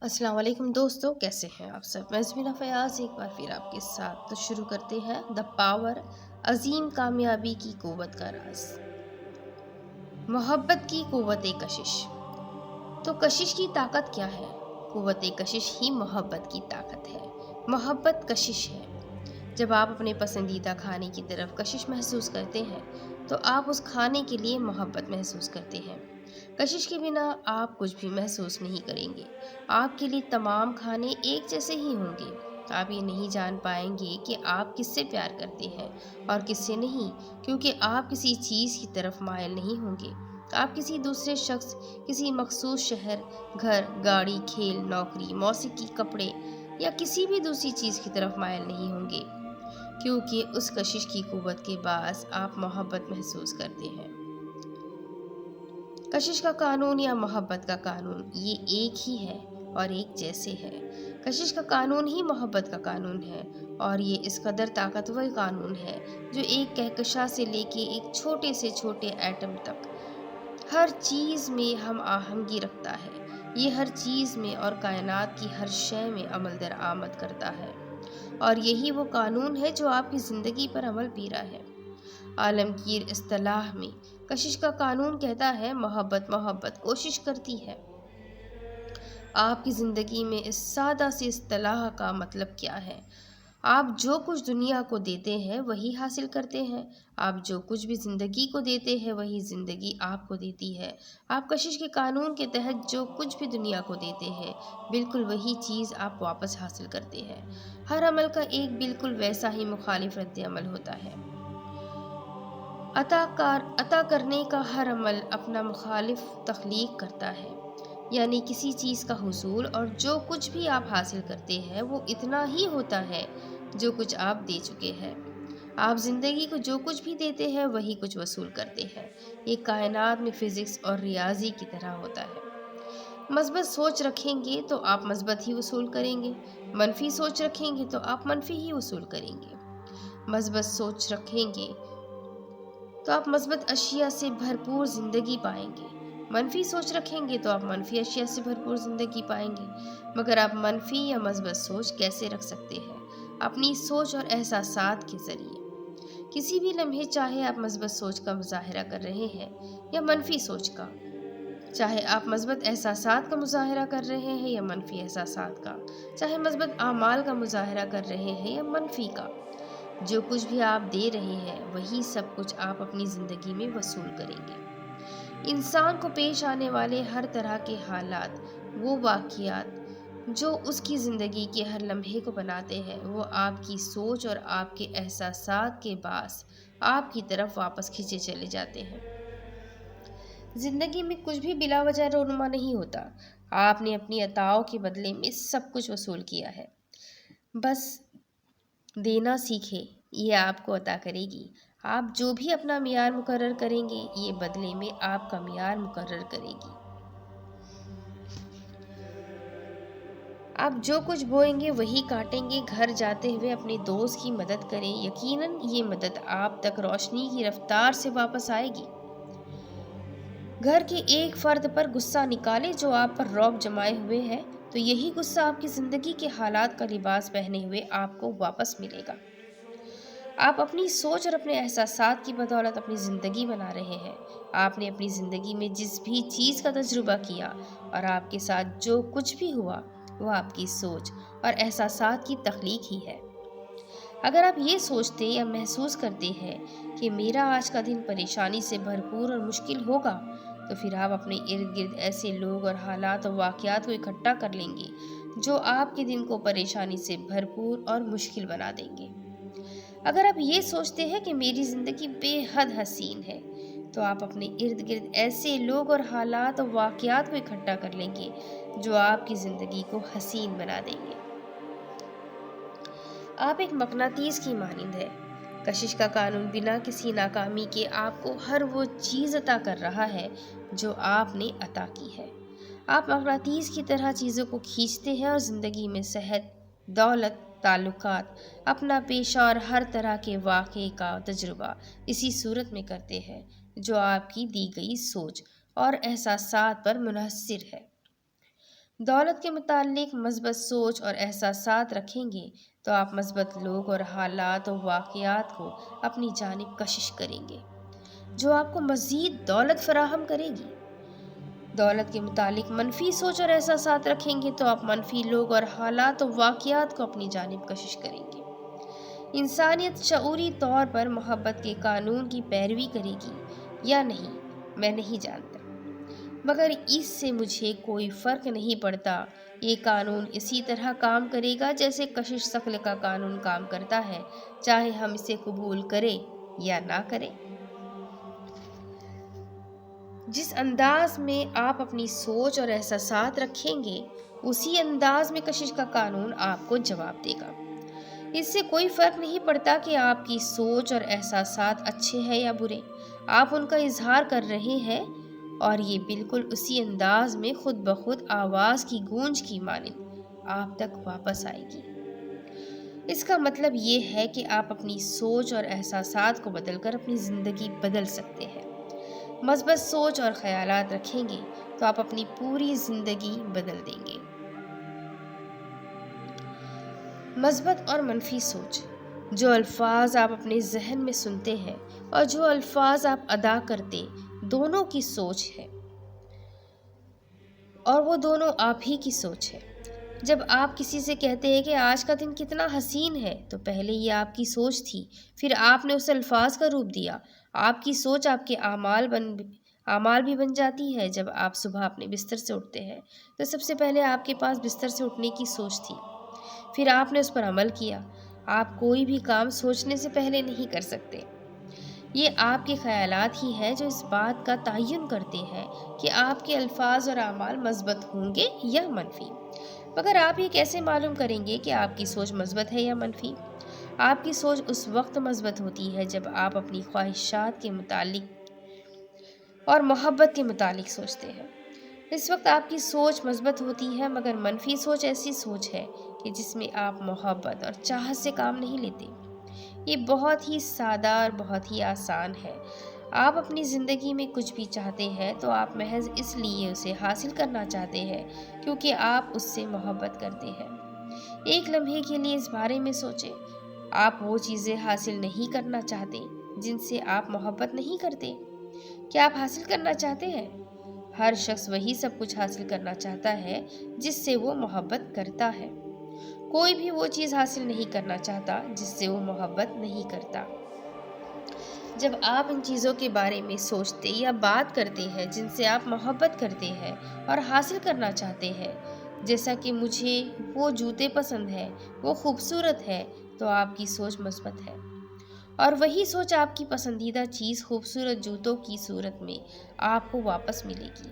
السلام علیکم دوستو، کیسے ہیں آپ سب؟ میں زمینہ فیاض ایک بار پھر آپ کے ساتھ تو شروع کرتے ہیں دا پاور، عظیم کامیابی کی قوت کا راز۔ محبت کی قوت کشش۔ تو کشش کی طاقت کیا ہے؟ قوت کشش ہی محبت کی طاقت ہے۔ محبت کشش ہے۔ جب آپ اپنے پسندیدہ کھانے کی طرف کشش محسوس کرتے ہیں تو آپ اس کھانے کے لیے محبت محسوس کرتے ہیں۔ کشش کے بنا آپ کچھ بھی محسوس نہیں کریں گے۔ آپ کے لیے تمام کھانے ایک جیسے ہی ہوں گے۔ آپ یہ نہیں جان پائیں گے کہ آپ کس سے پیار کرتے ہیں اور کس سے نہیں، کیونکہ آپ کسی چیز کی طرف مائل نہیں ہوں گے۔ آپ کسی دوسرے شخص، کسی مخصوص شہر، گھر، گاڑی، کھیل، نوکری، موسیقی، کپڑے یا کسی بھی دوسری چیز کی طرف مائل نہیں ہوں گے، کیونکہ اس کشش کی قوت کے باعث آپ محبت محسوس کرتے ہیں۔ کشش کا قانون یا محبت کا قانون یہ ایک ہی ہے اور ایک جیسے ہے۔ کشش کا قانون ہی محبت کا قانون ہے اور یہ اس قدر طاقتور قانون ہے جو ایک کہکشاں سے لے کے ایک چھوٹے سے چھوٹے ایٹم تک ہر چیز میں ہم آہنگی رکھتا ہے۔ یہ ہر چیز میں اور کائنات کی ہر شے میں عمل درآمد کرتا ہے اور یہی وہ قانون ہے جو آپ کی زندگی پر عمل پیرا ہے۔ عالمگیر اصطلاح میں کشش کا قانون کہتا ہے محبت کوشش کرتی ہے۔ آپ کی زندگی میں اس سادہ سی اصطلاح کا مطلب کیا ہے؟ آپ جو کچھ دنیا کو دیتے ہیں وہی حاصل کرتے ہیں۔ آپ جو کچھ بھی زندگی کو دیتے ہیں وہی زندگی آپ کو دیتی ہے۔ آپ کشش کے قانون کے تحت جو کچھ بھی دنیا کو دیتے ہیں بالکل وہی چیز آپ واپس حاصل کرتے ہیں۔ ہر عمل کا ایک بالکل ویسا ہی مخالف رد عمل ہوتا ہے۔ عطا کرنے کا ہر عمل اپنا مخالف تخلیق کرتا ہے، یعنی کسی چیز کا حصول، اور جو کچھ بھی آپ حاصل کرتے ہیں وہ اتنا ہی ہوتا ہے جو کچھ آپ دے چکے ہیں۔ آپ زندگی کو جو کچھ بھی دیتے ہیں وہی کچھ وصول کرتے ہیں۔ یہ کائنات میں فزکس اور ریاضی کی طرح ہوتا ہے۔ مثبت سوچ رکھیں گے تو آپ مثبت ہی وصول کریں گے، منفی سوچ رکھیں گے تو آپ منفی ہی وصول کریں گے۔ مثبت سوچ رکھیں گے تو آپ مثبت اشیاء سے بھرپور زندگی پائیں گے، منفی سوچ رکھیں گے تو آپ منفی اشیاء سے بھرپور زندگی پائیں گے۔ مگر آپ منفی یا مثبت سوچ کیسے رکھ سکتے ہیں؟ اپنی سوچ اور احساسات کے ذریعے۔ کسی بھی لمحے چاہے آپ مثبت سوچ کا مظاہرہ کر رہے ہیں یا منفی سوچ کا، چاہے آپ مثبت احساسات کا مظاہرہ کر رہے ہیں یا منفی احساسات کا، چاہے مثبت اعمال کا مظاہرہ کر رہے ہیں یا منفی کا، جو کچھ بھی آپ دے رہے ہیں وہی سب کچھ آپ اپنی زندگی میں وصول کریں گے۔ انسان کو پیش آنے والے ہر طرح کے حالات، وہ واقعات جو اس کی زندگی کے ہر لمحے کو بناتے ہیں، وہ آپ کی سوچ اور آپ کے احساسات کے باعث آپ کی طرف واپس کھینچے چلے جاتے ہیں۔ زندگی میں کچھ بھی بلا وجہ رونما نہیں ہوتا۔ آپ نے اپنی عطاؤں کے بدلے میں سب کچھ وصول کیا ہے۔ بس دینا سیکھیں، یہ آپ کو عطا کرے گی۔ آپ جو بھی اپنا معیار مقرر کریں گے یہ بدلے میں آپ کا معیار مقرر کرے گی۔ آپ جو کچھ بوئیں گے وہی کاٹیں گے۔ گھر جاتے ہوئے اپنے دوست کی مدد کریں، یقیناً یہ مدد آپ تک روشنی کی رفتار سے واپس آئے گی۔ گھر کے ایک فرد پر غصہ نکالے جو آپ پر رعب جمائے ہوئے ہے تو یہی غصہ آپ کی زندگی کے حالات کا لباس پہنے ہوئے آپ کو واپس ملے گا۔ آپ اپنی سوچ اور اپنے احساسات کی بدولت اپنی زندگی بنا رہے ہیں۔ آپ نے اپنی زندگی میں جس بھی چیز کا تجربہ کیا اور آپ کے ساتھ جو کچھ بھی ہوا وہ آپ کی سوچ اور احساسات کی تخلیق ہی ہے۔ اگر آپ یہ سوچتے یا محسوس کرتے ہیں کہ میرا آج کا دن پریشانی سے بھرپور اور مشکل ہوگا تو پھر آپ اپنے ارد گرد ایسے لوگ اور حالات اور واقعات کو اکٹھا کر لیں گے جو آپ کے دن کو پریشانی سے بھرپور اور مشکل بنا دیں گے۔ اگر آپ یہ سوچتے ہیں کہ میری زندگی بے حد حسین ہے تو آپ اپنے ارد گرد ایسے لوگ اور حالات اور واقعات کو اکٹھا کر لیں گے جو آپ کی زندگی کو حسین بنا دیں گے۔ آپ ایک مقناطیس کی مانند ہے۔ کشش کا قانون بنا کسی ناکامی کے آپ کو ہر وہ چیز عطا کر رہا ہے جو آپ نے عطا کی ہے۔ آپ مقناطیس کی طرح چیزوں کو کھینچتے ہیں اور زندگی میں صحت، دولت، تعلقات، اپنا پیشہ اور ہر طرح کے واقعے کا تجربہ اسی صورت میں کرتے ہیں جو آپ کی دی گئی سوچ اور احساسات پر منحصر ہے۔ دولت کے متعلق مثبت سوچ اور احساسات رکھیں گے تو آپ مثبت لوگ اور حالات و واقعات کو اپنی جانب کشش کریں گے جو آپ کو مزید دولت فراہم کرے گی۔ دولت کے متعلق منفی سوچ اور احساسات رکھیں گے تو آپ منفی لوگ اور حالات و واقعات کو اپنی جانب کشش کریں گے۔ انسانیت شعوری طور پر محبت کے قانون کی پیروی کرے گی یا نہیں میں نہیں جانتا، مگر اس سے مجھے کوئی فرق نہیں پڑتا۔ یہ قانون اسی طرح کام کرے گا جیسے کشش ثقل کا قانون کام کرتا ہے، چاہے ہم اسے قبول کریں یا نہ کریں۔ جس انداز میں آپ اپنی سوچ اور احساسات رکھیں گے اسی انداز میں کشش کا قانون آپ کو جواب دے گا۔ اس سے کوئی فرق نہیں پڑتا کہ آپ کی سوچ اور احساسات اچھے ہیں یا برے، آپ ان کا اظہار کر رہے ہیں اور یہ بالکل اسی انداز میں خود بخود آواز کی گونج کی مانند آپ تک واپس آئے گی۔ اس کا مطلب یہ ہے کہ آپ اپنی سوچ اور احساسات کو بدل کر اپنی زندگی بدل سکتے ہیں۔ مثبت سوچ اور خیالات رکھیں گے تو آپ اپنی پوری زندگی بدل دیں گے۔ مثبت اور منفی سوچ، جو الفاظ آپ اپنے ذہن میں سنتے ہیں اور جو الفاظ آپ ادا کرتے دونوں کی سوچ ہے، اور وہ دونوں آپ ہی کی سوچ ہے۔ جب آپ کسی سے کہتے ہیں کہ آج کا دن کتنا حسین ہے تو پہلے یہ آپ کی سوچ تھی، پھر آپ نے اسے الفاظ کا روپ دیا۔ آپ کی سوچ آپ کے اعمال بھی بن جاتی ہے۔ جب آپ صبح اپنے بستر سے اٹھتے ہیں تو سب سے پہلے آپ کے پاس بستر سے اٹھنے کی سوچ تھی، پھر آپ نے اس پر عمل کیا۔ آپ کوئی بھی کام سوچنے سے پہلے نہیں کر سکتے۔ یہ آپ کے خیالات ہی ہیں جو اس بات کا تعین کرتے ہیں کہ آپ کے الفاظ اور اعمال مثبت ہوں گے یا منفی۔ مگر آپ یہ کیسے معلوم کریں گے کہ آپ کی سوچ مثبت ہے یا منفی؟ آپ کی سوچ اس وقت مثبت ہوتی ہے جب آپ اپنی خواہشات کے متعلق اور محبت کے متعلق سوچتے ہیں۔ اس وقت آپ کی سوچ مثبت ہوتی ہے، مگر منفی سوچ ایسی سوچ ہے کہ جس میں آپ محبت اور چاہت سے کام نہیں لیتے۔ یہ بہت ہی سادہ اور بہت ہی آسان ہے۔ آپ اپنی زندگی میں کچھ بھی چاہتے ہیں تو آپ محض اس لیے اسے حاصل کرنا چاہتے ہیں کیونکہ آپ اس سے محبت کرتے ہیں۔ ایک لمحے کے لیے اس بارے میں سوچیں، آپ وہ چیزیں حاصل نہیں کرنا چاہتے جن سے آپ محبت نہیں کرتے۔ کیا آپ حاصل کرنا چاہتے ہیں؟ ہر شخص وہی سب کچھ حاصل کرنا چاہتا ہے جس سے وہ محبت کرتا ہے۔ کوئی بھی وہ چیز حاصل نہیں کرنا چاہتا جس سے وہ محبت نہیں کرتا۔ جب آپ ان چیزوں کے بارے میں سوچتے یا بات کرتے ہیں جن سے آپ محبت کرتے ہیں اور حاصل کرنا چاہتے ہیں، جیسا کہ مجھے وہ جوتے پسند ہیں، وہ خوبصورت ہے، تو آپ کی سوچ مثبت ہے، اور وہی سوچ آپ کی پسندیدہ چیز خوبصورت جوتوں کی صورت میں آپ کو واپس ملے گی۔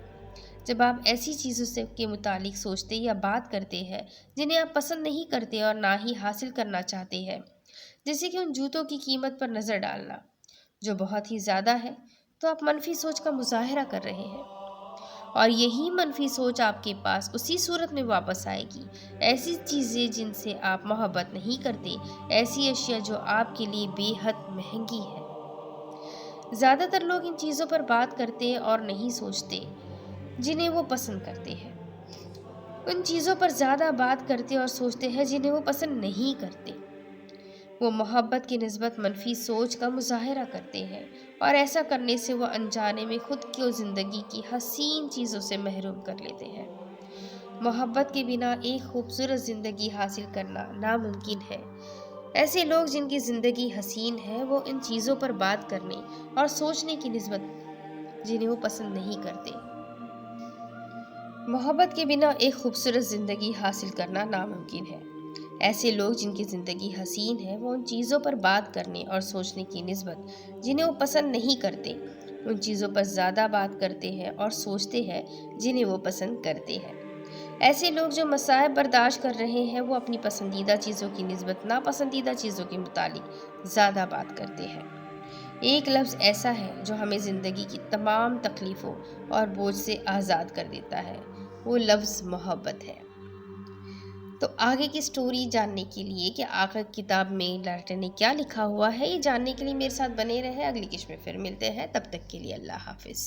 جب آپ ایسی چیزوں کے متعلق سوچتے یا بات کرتے ہیں جنہیں آپ پسند نہیں کرتے اور نہ ہی حاصل کرنا چاہتے ہیں، جیسے کہ ان جوتوں کی قیمت پر نظر ڈالنا جو بہت ہی زیادہ ہے، تو آپ منفی سوچ کا مظاہرہ کر رہے ہیں، اور یہی منفی سوچ آپ کے پاس اسی صورت میں واپس آئے گی۔ ایسی چیزیں جن سے آپ محبت نہیں کرتے، ایسی اشیاء جو آپ کے لیے بے حد مہنگی ہے۔ زیادہ تر لوگ ان چیزوں پر بات کرتے اور نہیں سوچتے جنہیں وہ پسند کرتے ہیں، ان چیزوں پر زیادہ بات کرتے اور سوچتے ہیں جنہیں وہ پسند نہیں کرتے۔ وہ محبت کی نسبت منفی سوچ کا مظاہرہ کرتے ہیں، اور ایسا کرنے سے وہ انجانے میں خود کو زندگی کی حسین چیزوں سے محروم کر لیتے ہیں۔ محبت کے بنا ایک خوبصورت زندگی حاصل کرنا ناممکن ہے۔ ایسے لوگ جن کی زندگی حسین ہے وہ ان چیزوں پر بات کرنے اور سوچنے کی نسبت جنہیں وہ پسند نہیں کرتے۔ محبت کے بنا ایک خوبصورت زندگی حاصل کرنا ناممکن ہے۔ ایسے لوگ جن کی زندگی حسین ہے وہ ان چیزوں پر بات کرنے اور سوچنے کی نسبت جنہیں وہ پسند نہیں کرتے، ان چیزوں پر زیادہ بات کرتے ہیں اور سوچتے ہیں جنہیں وہ پسند کرتے ہیں۔ ایسے لوگ جو مصائب برداشت کر رہے ہیں وہ اپنی پسندیدہ چیزوں کی نسبت ناپسندیدہ چیزوں کے متعلق زیادہ بات کرتے ہیں۔ ایک لفظ ایسا ہے جو ہمیں زندگی کی تمام تکلیفوں اور بوجھ سے آزاد کر دیتا ہے، وہ لفظ محبت ہے۔ تو آگے کی سٹوری جاننے کے لیے کہ آخر کتاب میں رائٹر نے کیا لکھا ہوا ہے، یہ جاننے کے لیے میرے ساتھ بنے رہے۔ اگلی قسط میں پھر ملتے ہیں، تب تک کے لیے اللہ حافظ۔